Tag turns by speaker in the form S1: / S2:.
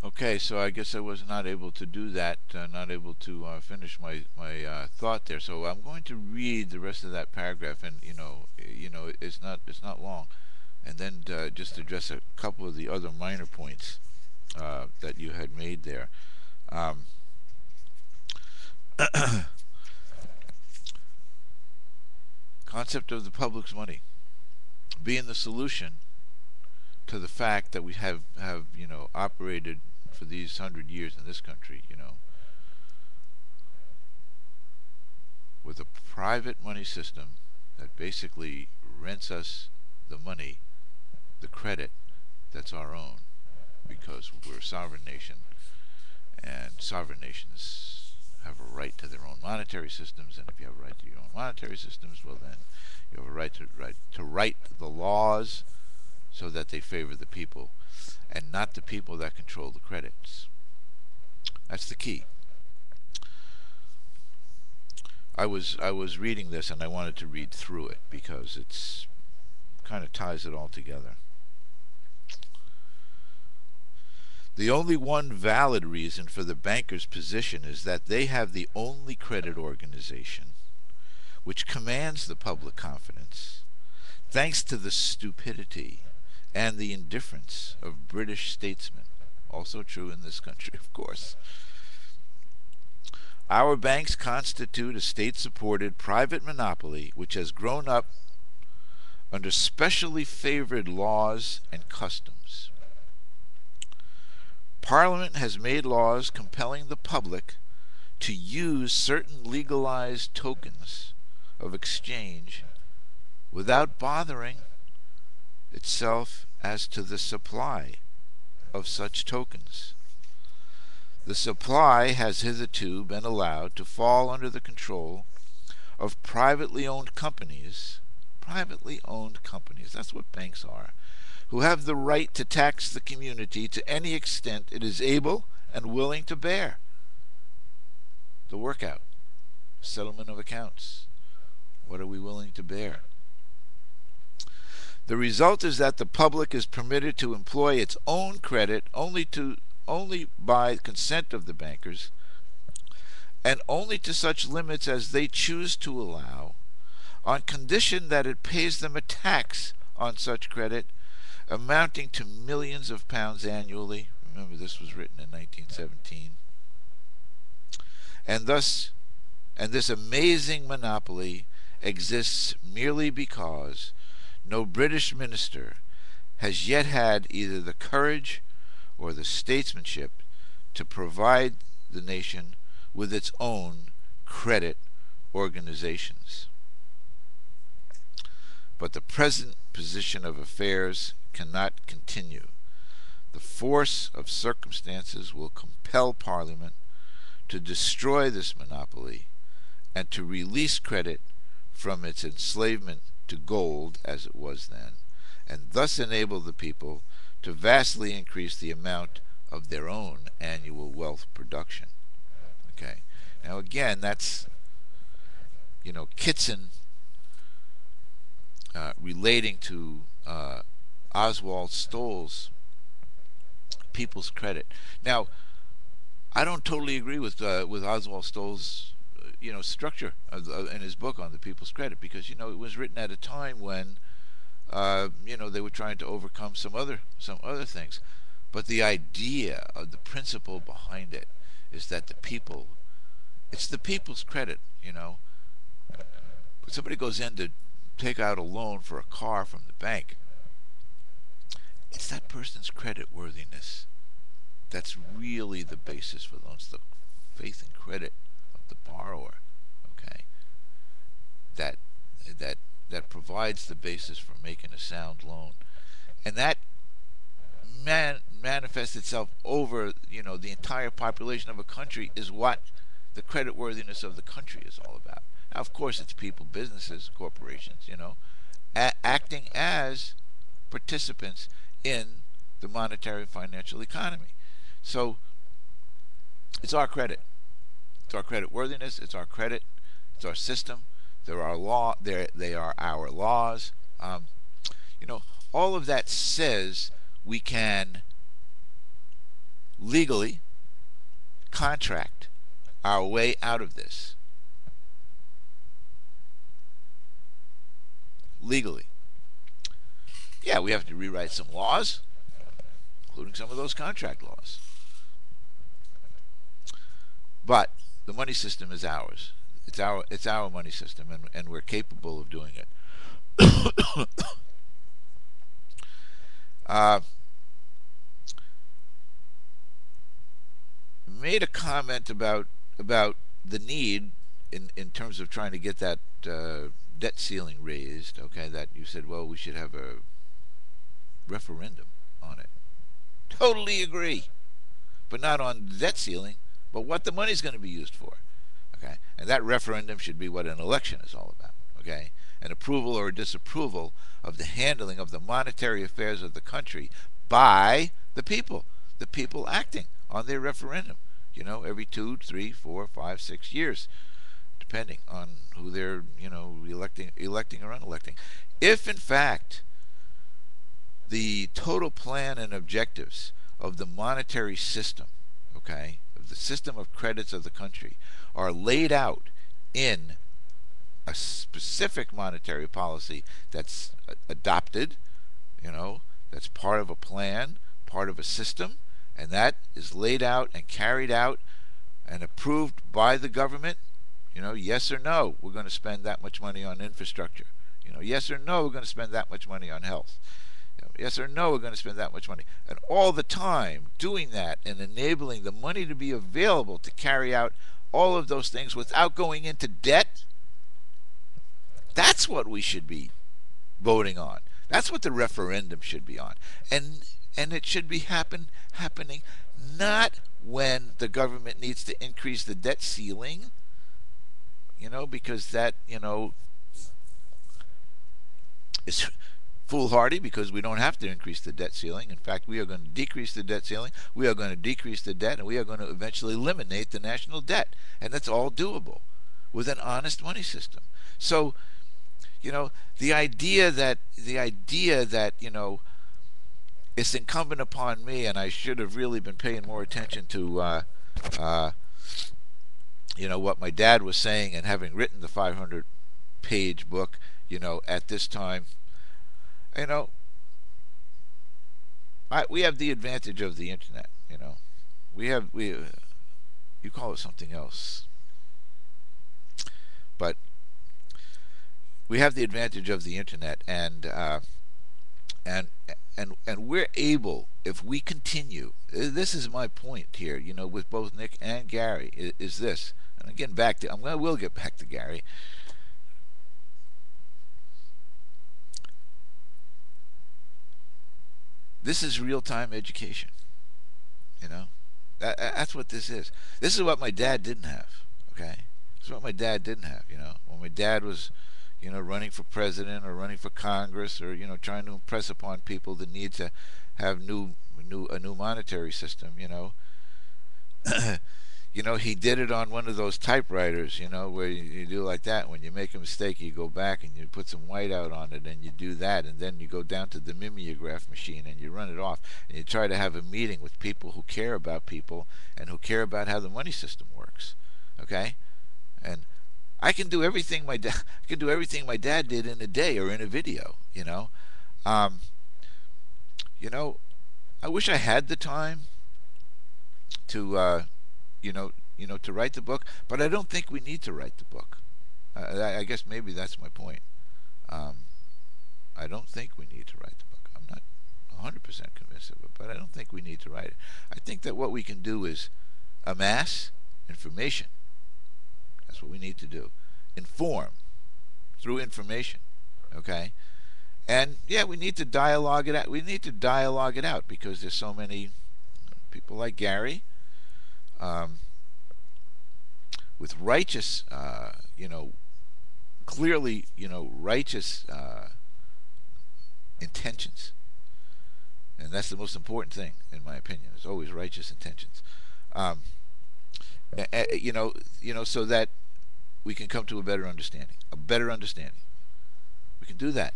S1: Okay, so I guess I was not able to do that, not able to finish my thought there. So I'm going to read the rest of that paragraph, and it's not long, and then just address a couple of the other minor points that you had made there. Um, Concept of the public's money being the solution to the fact that we have operated for these 100 years in this country, with a private money system that basically rents us the money, the credit that's our own, because we're a sovereign nation, and sovereign nations have a right to their own monetary systems. And if you have a right to your own monetary systems, well, then you have a right to write the laws so that they favor the people and not the people that control the credits. That's the key. I was reading this, and I wanted to read through it because it's kind of ties it all together. The only one valid reason for the banker's position is that they have the only credit organization which commands the public confidence, thanks to the stupidity and the indifference of British statesmen. Also true in this country, of course. Our banks constitute a state supported private monopoly which has grown up under specially favored laws and customs. Parliament has made laws compelling the public to use certain legalized tokens of exchange without bothering itself as to the supply of such tokens. The supply has hitherto been allowed to fall under the control of privately owned companies. Privately owned companies, that's what banks are, who have the right to tax the community to any extent it is able and willing to bear. The workout, settlement of accounts. What are we willing to bear? The result is that the public is permitted to employ its own credit only by consent of the bankers, and only to such limits as they choose to allow, on condition that it pays them a tax on such credit amounting to millions of pounds annually. Remember, this was written in 1917. And this amazing monopoly exists merely because no British minister has yet had either the courage or the statesmanship to provide the nation with its own credit organizations. But the present position of affairs cannot continue. The force of circumstances will compel Parliament to destroy this monopoly and to release credit from its enslavement to gold, as it was then, and thus enable the people to vastly increase the amount of their own annual wealth production. Okay. Now again, that's Kitson relating to Oswald Stoll's People's Credit. Now, I don't totally agree with Oswald Stoll's structure in his book on the People's Credit, because it was written at a time when they were trying to overcome some other things. But the idea of the principle behind it is that it's the people's credit. When somebody goes in to take out a loan for a car from the bank, it's that person's credit worthiness that's really the basis for loans. The faith and credit of the borrower, okay, that provides the basis for making a sound loan, and that manifests itself over the entire population of a country, is what the credit worthiness of the country is all about. Now, of course, it's people, businesses, corporations, acting as participants in the monetary financial economy. So it's our credit. It's our credit worthiness. It's our credit. It's our system. They're our law. They are our laws. All of that says we can legally contract our way out of this. Legally. Yeah, we have to rewrite some laws, including some of those contract laws. But the money system is ours. It's our money system, and we're capable of doing it. Made a comment about the need in terms of trying to get that debt ceiling raised. Okay, that you said, well, we should have a referendum on it. Totally agree, but not on the debt ceiling, but what the money's going to be used for. Okay, and that referendum should be what an election is all about. Okay, an approval or a disapproval of the handling of the monetary affairs of the country by the people acting on their referendum. You know, every 2, 3, 4, 5, 6 years, depending on who they're, electing or unelecting. If in fact the total plan and objectives of the monetary system, okay, of the system of credits of the country, are laid out in a specific monetary policy that's adopted, that's part of a plan, part of a system, and that is laid out and carried out and approved by the government, yes or no, we're going to spend that much money on infrastructure. Yes or no, we're going to spend that much money on health. Yes or no, we're going to spend that much money. And all the time doing that and enabling the money to be available to carry out all of those things without going into debt, that's what we should be voting on. That's what the referendum should be on. And it should be happening not when the government needs to increase the debt ceiling, because that, is foolhardy, because we don't have to increase the debt ceiling. In fact, we are going to decrease the debt ceiling, we are going to decrease the debt, and we are going to eventually eliminate the national debt. And that's all doable with an honest money system. So, the idea that it's incumbent upon me, and I should have really been paying more attention to what my dad was saying, and having written the 500-page book, at this time, we have the advantage of the internet. You call it something else, but we have the advantage of the internet, and we're able, if we continue. This is my point here, with both Nick and Gary, is this. And again, we'll get back to Gary. This is real-time education. That's what this is. This is what my dad didn't have. Okay, this is what my dad didn't have. When my dad was, running for president or running for Congress, or trying to impress upon people the need to have a new monetary system. He did it on one of those typewriters, where you do like that. When you make a mistake, you go back and you put some white out on it, and you do that, and then you go down to the mimeograph machine and you run it off, and you try to have a meeting with people who care about people and who care about how the money system works. Okay, and I can do everything my dad did in a day or in a video. I wish I had the time to to write the book, but I don't think we need to write the book. I guess maybe that's my point. I don't think we need to write the book. I'm not 100% convinced of it, but I don't think we need to write it. I think that what we can do is amass information. That's what we need to do. Inform through information. Okay? And yeah, we need to dialogue it out. We need to dialogue it out, because there's so many people like Gary, with righteous, clearly, righteous intentions. And that's the most important thing, in my opinion, is always righteous intentions. So that we can come to a better understanding. We can do that.